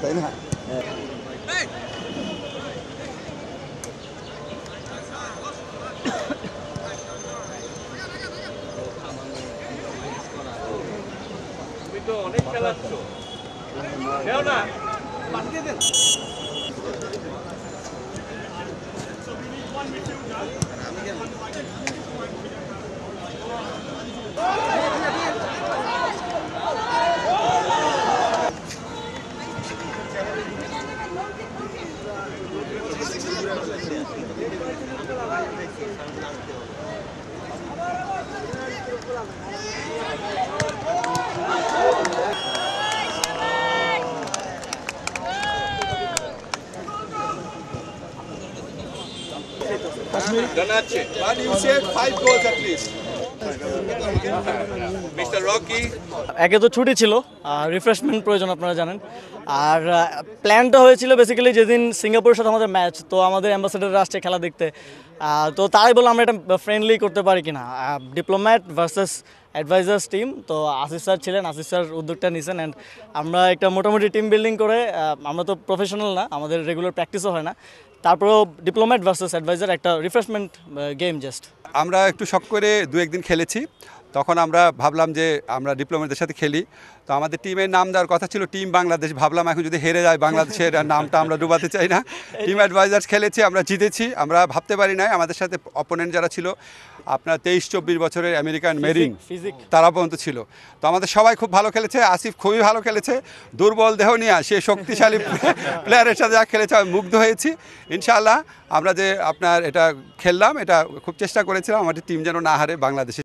তাই না? তুমি তো অনেক খেলাচ্ছ, খেও না, পাঠিয়ে দেন। Ganache. And you said 5 goals at least. Mr. Rocky. একে তো ছুটি ছিল, রিফ্রেশমেন্ট প্রয়োজন আপনারা জানেন। আর প্ল্যানটা হয়েছিল বেসিক্যালি যেদিন সিঙ্গাপুরের সাথে আমাদের ম্যাচ, তো আমাদের অ্যাম্বাসেডাররা আসছে খেলা দেখতে, তো তারাই বললো আমরা এটা ফ্রেন্ডলি করতে পারি কিনা, ডিপ্লোম্যাট ভার্সেস অ্যাডভাইজার্স টিম। তো আসিফ স্যার ছিলেন, আসিফ স্যার উদ্যোগটা নিয়েছেন অ্যান্ড আমরা একটা মোটামুটি টিম বিল্ডিং করে, আমরা তো প্রফেশনাল না, আমাদের রেগুলার প্র্যাকটিসও হয় না, তারপরেও ডিপ্লোম্যাট ভার্সেস অ্যাডভাইজার একটা রিফ্রেশমেন্ট গেম জাস্ট। আমরা একটু শখ করে 2-1 দিন খেলেছি, তখন আমরা ভাবলাম যে আমরা ডিপ্লোম্যাটদের সাথে খেলি। তো আমাদের টিমের নাম দেওয়ার কথা ছিল টিম বাংলাদেশ, ভাবলাম এখন যদি হেরে যায় বাংলাদেশের নামটা আমরা ডুবাতে চাই না। টিম অ্যাডভাইজার্স খেলেছি, আমরা জিতেছি। আমরা ভাবতে পারি নাই আমাদের সাথে অপোনেন্ট যারা ছিল আপনার 23-24 বছরের আমেরিকান মেরিন, তারা পর্যন্ত ছিল। তো আমাদের সবাই খুব ভালো খেলেছে, আসিফ খুবই ভালো খেলেছে, দুর্বল দেহ নিয়ে সে শক্তিশালী প্লেয়ারের সাথে যা খেলেছে আমি মুগ্ধ হয়েছি। ইনশাআল্লাহ আমরা যে আপনার এটা খেললাম, এটা খুব চেষ্টা করেছিলাম আমাদের টিম যেন না হারে বাংলাদেশে।